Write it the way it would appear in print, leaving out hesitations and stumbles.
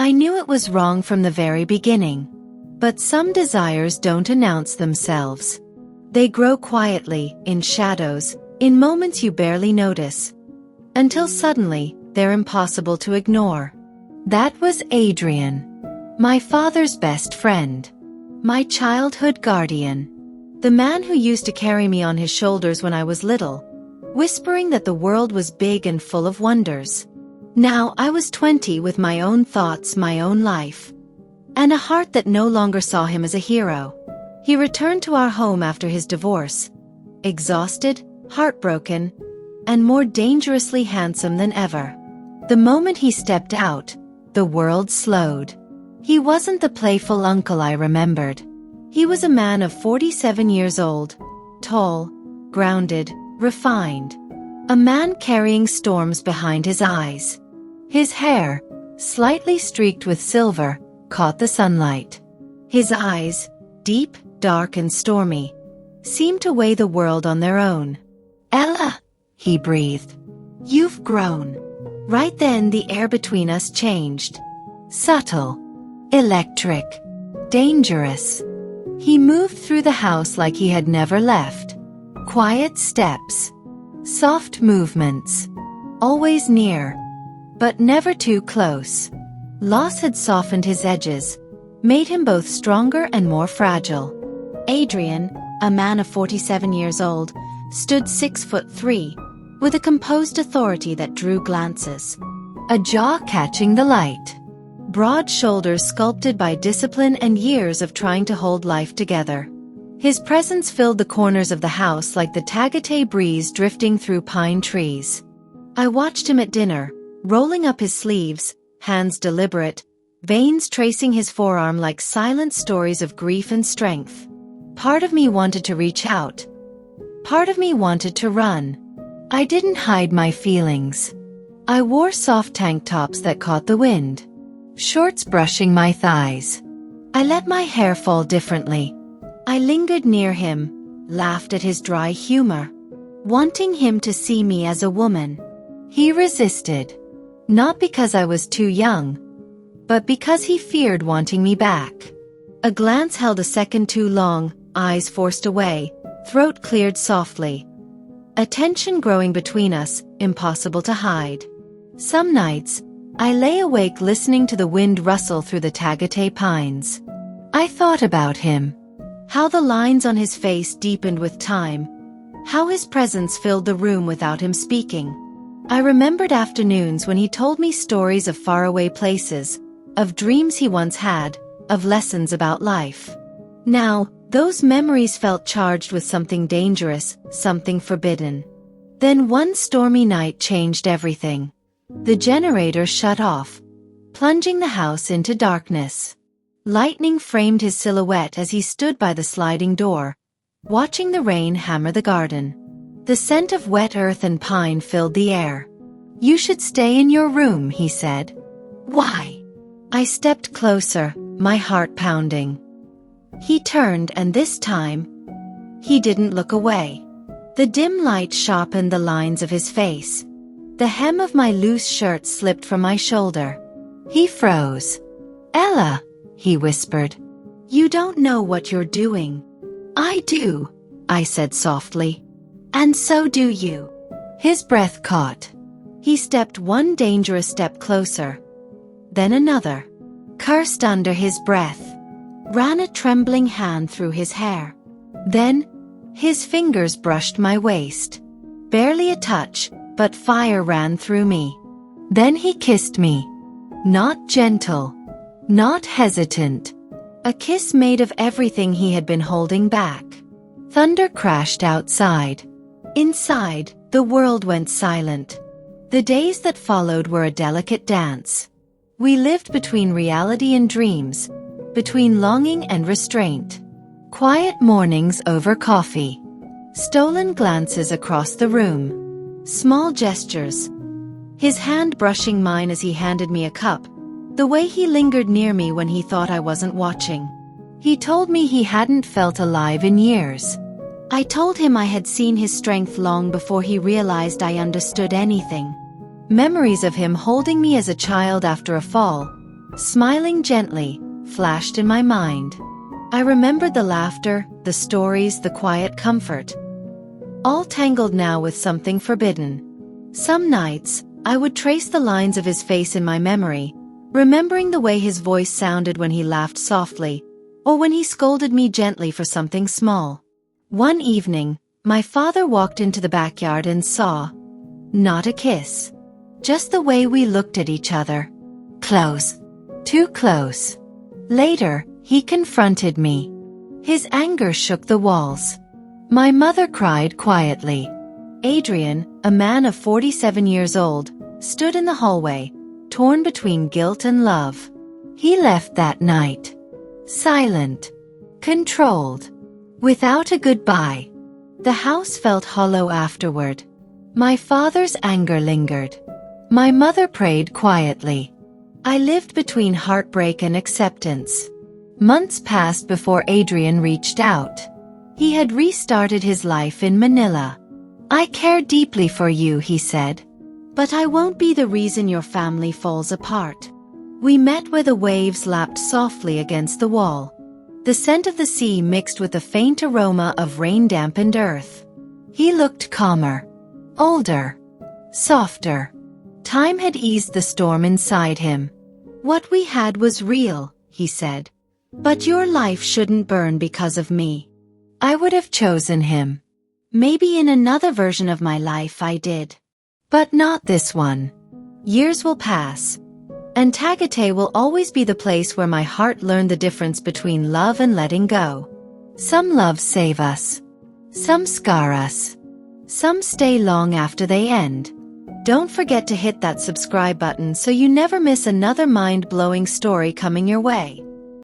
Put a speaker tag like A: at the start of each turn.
A: I knew it was wrong from the very beginning. But some desires don't announce themselves. They grow quietly, in shadows, in moments you barely notice. Until suddenly, they're impossible to ignore. That was Adrian. My father's best friend. My childhood guardian. The man who used to carry me on his shoulders when I was little, whispering that the world was big and full of wonders. Now I was 20 with my own thoughts, my own life, and a heart that no longer saw him as a hero. He returned to our home after his divorce, exhausted, heartbroken, and more dangerously handsome than ever. The moment he stepped out, the world slowed. He wasn't the playful uncle I remembered. He was a man of 47 years old, tall, grounded, refined. A man carrying storms behind his eyes. His hair, slightly streaked with silver, caught the sunlight. His eyes, deep, dark and stormy, seemed to weigh the world on their own. "Ella," he breathed. "You've grown." Right then the air between us changed. Subtle. Electric. Dangerous. He moved through the house like he had never left. Quiet steps. Soft movements. Always near. But never too close. Loss had softened his edges, made him both stronger and more fragile. Adrian, a man of 47 years old, stood 6'3", with a composed authority that drew glances. A jaw catching the light. Broad shoulders sculpted by discipline and years of trying to hold life together. His presence filled the corners of the house like the Tagate breeze drifting through pine trees. I watched him at dinner, rolling up his sleeves, hands deliberate, veins tracing his forearm like silent stories of grief and strength. Part of me wanted to reach out. Part of me wanted to run. I didn't hide my feelings. I wore soft tank tops that caught the wind. Shorts brushing my thighs. I let my hair fall differently. I lingered near him, laughed at his dry humor, wanting him to see me as a woman. He resisted. Not because I was too young, but because he feared wanting me back. A glance held a second too long, eyes forced away, throat cleared softly. A tension growing between us, impossible to hide. Some nights, I lay awake listening to the wind rustle through the Tagate pines. I thought about him. How the lines on his face deepened with time. How his presence filled the room without him speaking. I remembered afternoons when he told me stories of faraway places, of dreams he once had, of lessons about life. Now, those memories felt charged with something dangerous, something forbidden. Then one stormy night changed everything. The generator shut off, plunging the house into darkness. Lightning framed his silhouette as he stood by the sliding door, watching the rain hammer the garden. The scent of wet earth and pine filled the air. "You should stay in your room," he said. "Why?" I stepped closer, my heart pounding. He turned and this time, he didn't look away. The dim light sharpened the lines of his face. The hem of my loose shirt slipped from my shoulder. He froze. "Ella," he whispered. "You don't know what you're doing." "I do," I said softly. "And so do you." His breath caught. He stepped one dangerous step closer. Then another. Cursed under his breath. Ran a trembling hand through his hair. Then, his fingers brushed my waist. Barely a touch, but fire ran through me. Then he kissed me. Not gentle. Not hesitant. A kiss made of everything he had been holding back. Thunder crashed outside. Inside, the world went silent. The days that followed were a delicate dance. We lived between reality and dreams, between longing and restraint. Quiet mornings over coffee. Stolen glances across the room. Small gestures. His hand brushing mine as he handed me a cup. The way he lingered near me when he thought I wasn't watching. He told me he hadn't felt alive in years. I told him I had seen his strength long before he realized I understood anything. Memories of him holding me as a child after a fall, smiling gently, flashed in my mind. I remembered the laughter, the stories, the quiet comfort. All tangled now with something forbidden. Some nights, I would trace the lines of his face in my memory, remembering the way his voice sounded when he laughed softly, or when he scolded me gently for something small. One evening, my father walked into the backyard and saw, not a kiss, just the way we looked at each other. Close. Too close. Later, he confronted me. His anger shook the walls. My mother cried quietly. Adrian, a man of 47 years old, stood in the hallway, torn between guilt and love. He left that night. Silent. Controlled. Without a goodbye. The house felt hollow afterward. My father's anger lingered. My mother prayed quietly. I lived between heartbreak and acceptance. Months passed before Adrian reached out. He had restarted his life in Manila. I care deeply for you, he said. But I won't be the reason your family falls apart. We met where the waves lapped softly against the wall. The scent of the sea mixed with the faint aroma of rain-dampened earth. He looked calmer. Older. Softer. Time had eased the storm inside him. What we had was real, he said. But your life shouldn't burn because of me. I would have chosen him. Maybe in another version of my life I did. But not this one. Years will pass. And Tagaytay will always be the place where my heart learned the difference between love and letting go. Some loves save us. Some scar us. Some stay long after they end. Don't forget to hit that subscribe button so you never miss another mind-blowing story coming your way.